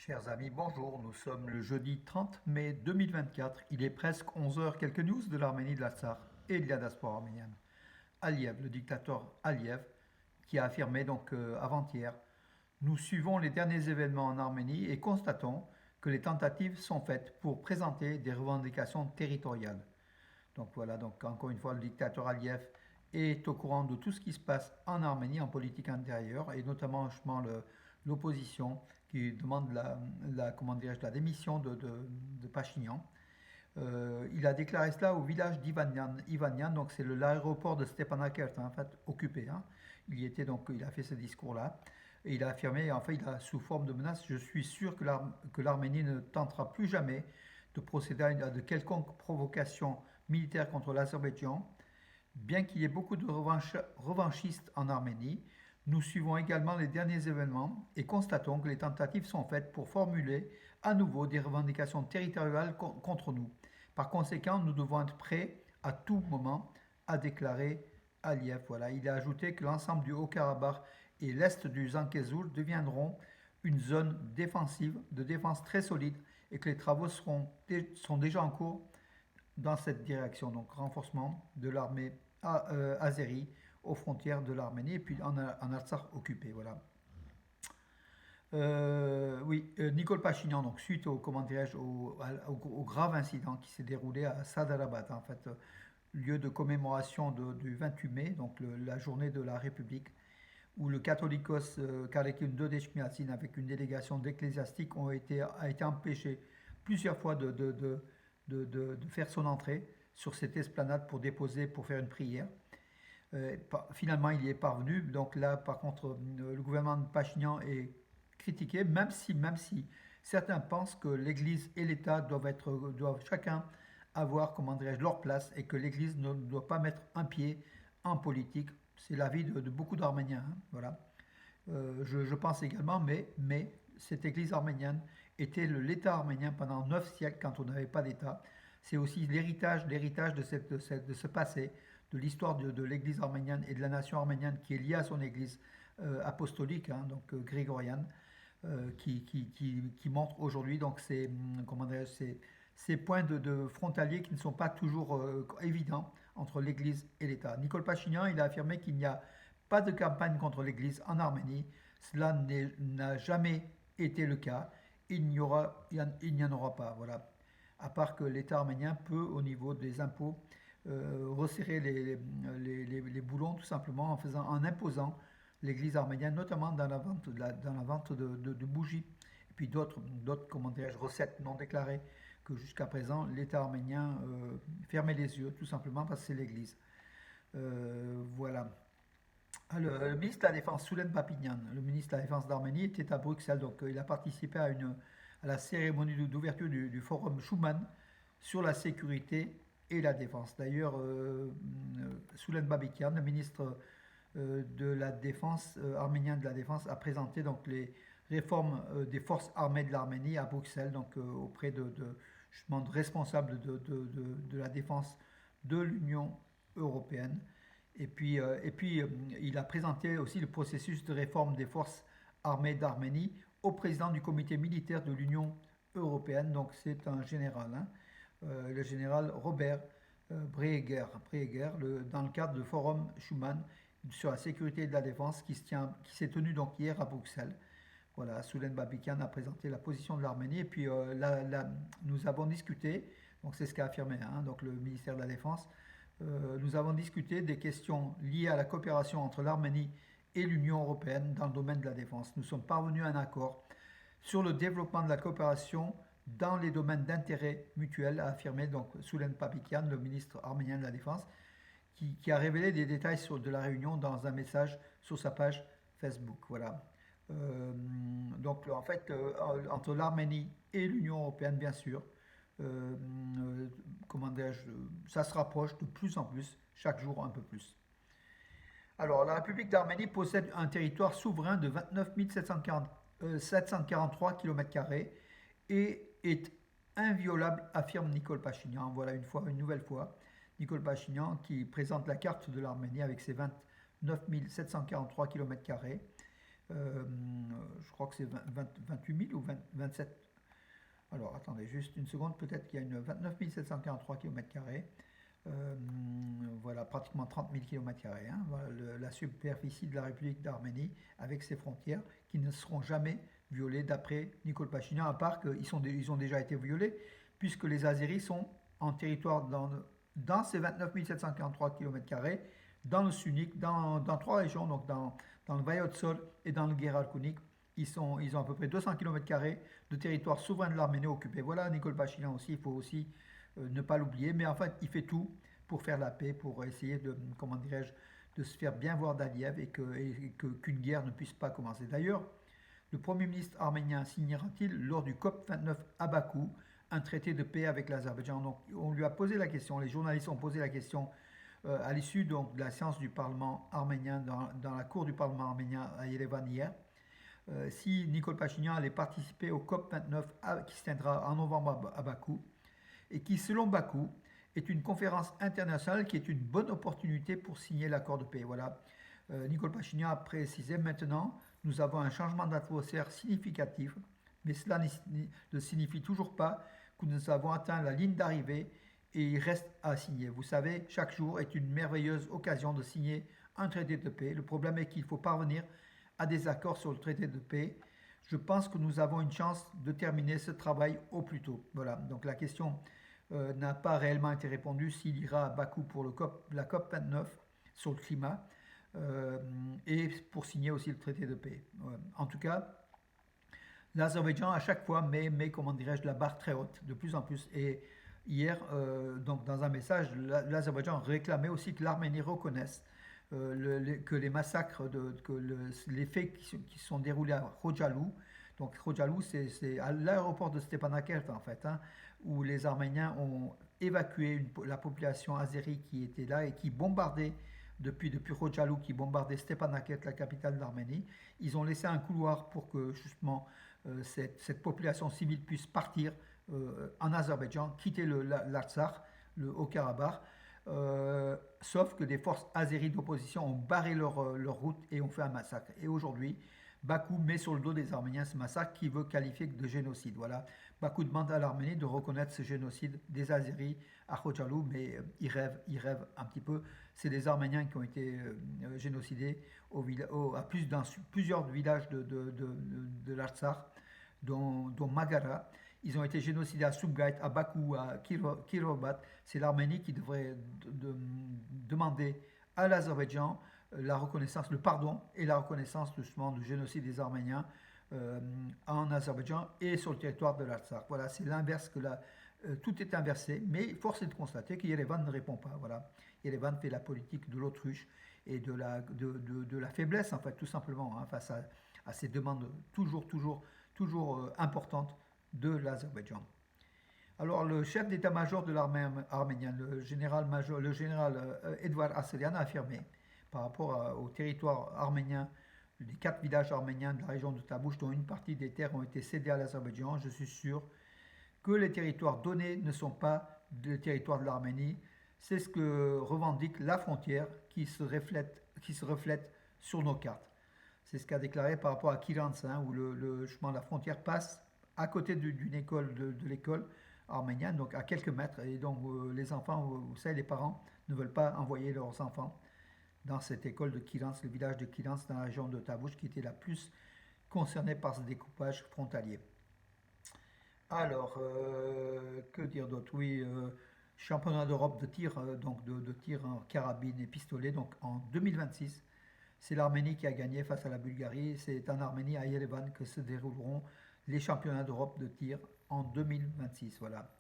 Chers amis, bonjour. Nous sommes le jeudi 30 mai 2024. Il est presque 11 heures. Quelques news de l'Arménie, de la Tsar et de la diaspora arménienne. Aliyev, le dictateur Aliyev, qui a affirmé avant-hier: nous suivons les derniers événements en Arménie et constatons que les tentatives sont faites pour présenter des revendications territoriales. Donc voilà, donc encore une fois, le dictateur Aliyev est au courant de tout ce qui se passe en Arménie, en politique intérieure, et notamment justement l'opposition qui demande comment la démission de Pachinian. Il a déclaré cela au village d'Ivanian, donc c'est l'aéroport de Stepanakert, hein, en fait, occupé. Hein. Il y était donc, il a fait ce discours-là. Et il a affirmé, en fait, sous forme de menace: je suis sûr que l'Arménie ne tentera plus jamais de procéder à de quelconque provocation militaire contre l'Azerbaïdjan. Bien qu'il y ait beaucoup de revanchistes en Arménie, nous suivons également les derniers événements et constatons que les tentatives sont faites pour formuler à nouveau des revendications territoriales contre nous. Par conséquent, nous devons être prêts à tout moment, a déclaré Aliyev. Voilà. Il a ajouté que l'ensemble du Haut-Karabakh et l'est du Zangezur deviendront une zone défensive, de défense très solide, et que les travaux sont déjà en cours dans cette direction, donc renforcement de l'armée azérie aux frontières de l'Arménie et puis en Artsakh occupé. Voilà. Nicole Pachinian, donc suite au, comment dirais-je, au grave incident qui s'est déroulé à Sadarabad, en fait, lieu de commémoration du 28 mai, donc la journée de la République, où le catholicos Karekin Dodeshmiatsin, avec une délégation d'ecclésiastiques, a été empêché plusieurs fois de faire son entrée sur cette esplanade pour faire une prière. Finalement, il y est parvenu. Donc là, par contre, le gouvernement de Pachinian est critiqué, même si certains pensent que l'Église et l'État doivent chacun avoir, comment dirais-je, leur place, et que l'Église ne doit pas mettre un pied en politique. C'est l'avis de beaucoup d'Arméniens. Hein, voilà. Je pense également, mais cette Église arménienne était l'État arménien pendant 9 siècles quand on n'avait pas d'État. C'est aussi l'héritage de ce passé, de l'histoire de l'Église arménienne et de la nation arménienne qui est liée à son Église apostolique, hein, donc grégorienne, qui montre aujourd'hui donc ces points de frontaliers qui ne sont pas toujours évidents entre l'Église et l'État. Nicole Pachinian, il a affirmé qu'il n'y a pas de campagne contre l'Église en Arménie. Cela n'a jamais été le cas. Il n'y en aura pas. Voilà. À part que l'État arménien peut, au niveau des impôts, resserrer les boulons tout simplement en imposant l'Église arménienne, notamment dans la vente de bougies, et puis d'autres comment dirais-je, recettes non déclarées que jusqu'à présent l'État arménien fermait les yeux, tout simplement parce que c'est l'Église. Voilà. Le ministre de la Défense, Soulen Papignan, le ministre de la Défense d'Arménie, était à Bruxelles, donc il a participé à la cérémonie d'ouverture du forum Schuman sur la sécurité et la défense. D'ailleurs, Soulen Babikian, le ministre de la Défense, arménien de la Défense, a présenté donc les réformes des forces armées de l'Arménie à Bruxelles, donc auprès justement de responsables de la défense de l'Union européenne. Et puis, il a présenté aussi le processus de réforme des forces armées d'Arménie au président du comité militaire de l'Union européenne. Donc c'est un général, hein, le général Robert Breguer, dans le cadre du forum Schuman sur la sécurité et de la défense qui s'est tenu donc hier à Bruxelles. Voilà, Soulen Babikian a présenté la position de l'Arménie et puis nous avons discuté, donc c'est ce qu'a affirmé, hein, donc le ministère de la Défense. Nous avons discuté des questions liées à la coopération entre l'Arménie et l'Union européenne dans le domaine de la défense. Nous sommes parvenus à un accord sur le développement de la coopération dans les domaines d'intérêt mutuel, a affirmé donc Soulen Papikian, le ministre arménien de la Défense, qui a révélé des détails de la réunion dans un message sur sa page Facebook. Voilà. Donc en fait, entre l'Arménie et l'Union européenne, bien sûr, euh, comment dirais-je, ça se rapproche de plus en plus, chaque jour un peu plus. Alors, la République d'Arménie possède un territoire souverain de 29 743 km² et est inviolable, affirme Nicole Pachinian. Voilà une nouvelle fois, Nicole Pachinian qui présente la carte de l'Arménie avec ses 29 743 km². Euh, je crois que c'est 28 000 ou 20 27. Alors attendez juste une seconde, peut-être qu'il y a une 29 743 km². Euh, voilà, pratiquement 30 000 km². Hein. Voilà, la superficie de la République d'Arménie avec ses frontières qui ne seront jamais violées d'après Nicole Pachinian, à part ils ont déjà été violés, puisque les Azéris sont en territoire dans ces 29 743 km², dans le Sunnik, dans trois régions, donc dans le Vayotsol et dans le Geralkunik. Ils ont à peu près 200 km² de territoire souverain de l'Arménie occupé. Voilà, Nicole Pachinian aussi, il faut aussi ne pas l'oublier. Mais en fait, il fait tout pour faire la paix, pour essayer de, comment dirais-je, de se faire bien voir d'Aliyev qu'une guerre ne puisse pas commencer. D'ailleurs, le Premier ministre arménien signera-t-il lors du COP 29 à Bakou un traité de paix avec l'Azerbaïdjan? Donc, on lui a posé la question, les journalistes ont posé la question à l'issue donc, de la séance du Parlement arménien dans la cour du Parlement arménien à Yerevan hier, si Nicole Pachinian allait participer au COP 29 qui se tiendra en novembre à Bakou, et qui, selon Bakou, est une conférence internationale qui est une bonne opportunité pour signer l'accord de paix. Voilà. Nicole Pachinian a précisé maintenant, nous avons un changement d'atmosphère significatif, mais cela ne signifie toujours pas que nous avons atteint la ligne d'arrivée et il reste à signer. Vous savez, chaque jour est une merveilleuse occasion de signer un traité de paix. Le problème est qu'il faut parvenir à des accords sur le traité de paix. Je pense que nous avons une chance de terminer ce travail au plus tôt. Voilà, donc la question n'a pas réellement été répondue s'il ira à Bakou pour la COP 29 sur le climat euh, et pour signer aussi le traité de paix. En tout cas, l'Azerbaïdjan à chaque fois met comment dirais-je, la barre très haute, de plus en plus. Et hier, donc dans un message, l'Azerbaïdjan réclamait aussi que l'Arménie reconnaisse que les massacres, les faits qui se sont déroulés à Khojalu. Donc Khojalu, c'est à l'aéroport de Stepanakert en fait, hein, où les Arméniens ont évacué la population azérie qui était là et qui bombardait depuis Khojalu, qui bombardait Stepanakert, la capitale d'Arménie. Ils ont laissé un couloir pour que justement cette population civile puisse partir en Azerbaïdjan, quitter l'Artsakh, le Haut-Karabakh. Sauf que des forces azéries d'opposition ont barré leur route et ont fait un massacre. Et aujourd'hui, Bakou met sur le dos des Arméniens ce massacre qui veut qualifier de génocide. Voilà. Bakou demande à l'Arménie de reconnaître ce génocide des Azéris à Khojalu, mais ils rêvent un petit peu. C'est des Arméniens qui ont été génocidés à plusieurs villages de l'Artsakh, dont Magara. Ils ont été génocidés à Subgait, à Bakou, à Kirobat. C'est l'Arménie qui devrait demander à l'Azerbaïdjan la reconnaissance, le pardon et la reconnaissance justement du génocide des Arméniens en Azerbaïdjan et sur le territoire de l'Artsakh. Voilà, c'est l'inverse tout est inversé, mais force est de constater que Yerevan ne répond pas. Voilà, Yerevan fait la politique de l'autruche et de la faiblesse en fait, tout simplement, hein, face à ces demandes toujours importantes de l'Azerbaïdjan. Alors, le chef d'état-major de l'armée arménienne, le général Edouard Asselian, a affirmé, par rapport au territoire arménien, les 4 villages arméniens de la région de Tabouche, dont une partie des terres ont été cédées à l'Azerbaïdjan, je suis sûr que les territoires donnés ne sont pas des territoires de l'Arménie. C'est ce que revendique la frontière qui se reflète sur nos cartes. C'est ce qu'a déclaré par rapport à Kiranz, hein, où chemin de la frontière passe à côté d'une école, de l'école arménienne, donc à quelques mètres. Et donc les enfants, vous savez, les parents ne veulent pas envoyer leurs enfants dans cette école de Kiranz, le village de Kiranz dans la région de Tabouche, qui était la plus concernée par ce découpage frontalier. Alors, que dire d'autre? Oui, championnat d'Europe de tir, donc de tir en carabine et pistolet, donc en 2026. C'est l'Arménie qui a gagné face à la Bulgarie. C'est en Arménie, à Yerevan, que se dérouleront les championnats d'Europe de tir en 2026. Voilà.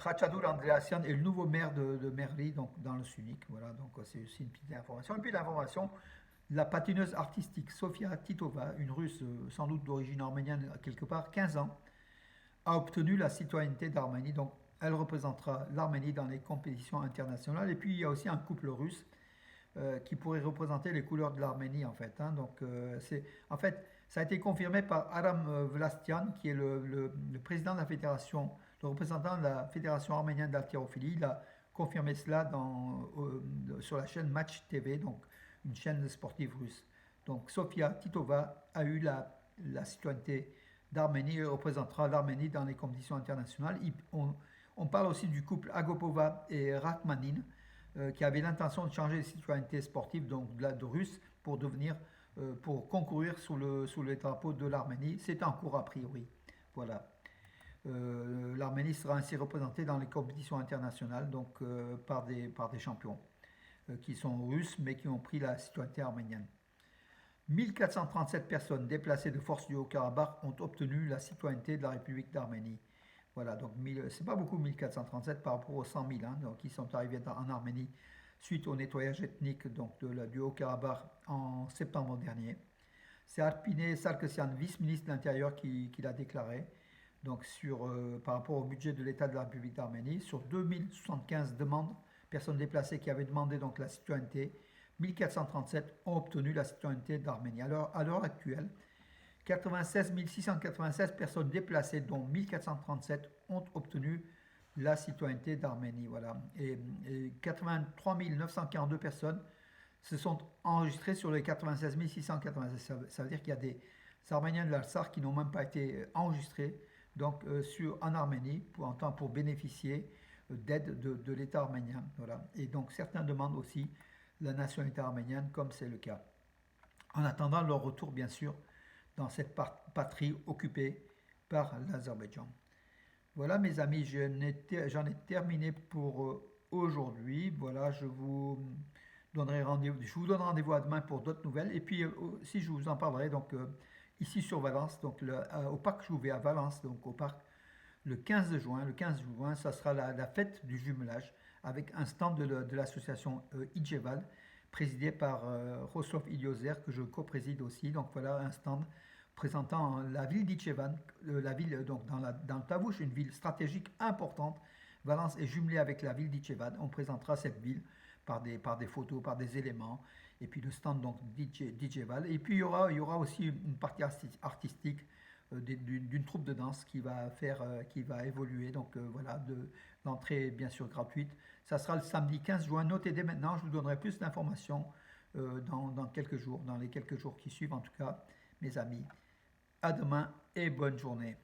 Khachadoul Andreassian est le nouveau maire de Merli, donc dans le Sunnik. Voilà, donc c'est aussi une petite information. Et puis l'information, la patineuse artistique Sofia Titova, une russe sans doute d'origine arménienne quelque part, 15 ans, a obtenu la citoyenneté d'Arménie. Donc elle représentera l'Arménie dans les compétitions internationales. Et puis il y a aussi un couple russe qui pourrait représenter les couleurs de l'Arménie en fait, hein. Donc en fait ça a été confirmé par Aram Vlastian qui est le président de la fédération, le représentant de la fédération arménienne d'haltérophilie. Il a confirmé cela sur la chaîne Match TV, donc une chaîne sportive russe. Donc Sofia Titova a eu la citoyenneté d'Arménie et représentera l'Arménie dans les compétitions internationales. On parle aussi du couple Agopova et Rachmanin, qui avaient l'intention de changer de citoyenneté sportive, donc de russe, pour concourir sous le drapeau de l'Arménie. C'est en cours a priori. Voilà. L'Arménie sera ainsi représentée dans les compétitions internationales, donc par des champions qui sont russes mais qui ont pris la citoyenneté arménienne. 1437 personnes déplacées de force du Haut-Karabakh ont obtenu la citoyenneté de la République d'Arménie. Voilà, donc c'est pas beaucoup 1437 par rapport aux 100 000 hein, donc, qui sont arrivés en Arménie suite au nettoyage ethnique donc, du Haut-Karabakh en septembre dernier. C'est Arpine Sarkisian, vice-ministre de l'Intérieur, qui l'a déclaré. Donc par rapport au budget de l'État de la République d'Arménie, sur 2075 demandes, personnes déplacées qui avaient demandé donc la citoyenneté, 1437 ont obtenu la citoyenneté d'Arménie. Alors, à l'heure actuelle, 96 696 personnes déplacées, dont 1437, ont obtenu la citoyenneté d'Arménie. Voilà. Et 83 942 personnes se sont enregistrées sur les 96 696. Ça veut dire qu'il y a des Arméniens de l'Artsakh qui n'ont même pas été enregistrés donc, en Arménie pour bénéficier d'aide de l'État arménien. Voilà. Et donc certains demandent aussi la nationalité arménienne, comme c'est le cas. En attendant leur retour, bien sûr, dans cette patrie occupée par l'Azerbaïdjan. Voilà, mes amis, j'en ai terminé pour aujourd'hui. Voilà, je vous je vous donne rendez-vous à demain pour d'autres nouvelles. Et puis, si je vous en parlerai, donc ici sur Valence, donc au parc Jouvet à Valence, donc au parc le 15 juin. Le 15 juin, ça sera la fête du jumelage avec un stand de l'association Idjeval, présidé par Rostov Iliozer, que je co-préside aussi. Donc voilà un stand présentant la ville d'Itchevan, la ville donc dans le Tavouche, une ville stratégique importante. Valence est jumelée avec la ville d'Itchevan. On présentera cette ville par des photos, par des éléments. Et puis le stand donc d'Itcheval. Et puis il y aura aussi une partie artistique d'une troupe de danse qui va évoluer. Donc voilà, l'entrée est bien sûr gratuite. Ça sera le samedi 15 juin. Notez dès maintenant, je vous donnerai plus d'informations dans quelques jours, dans les quelques jours qui suivent en tout cas, mes amis. À demain et bonne journée.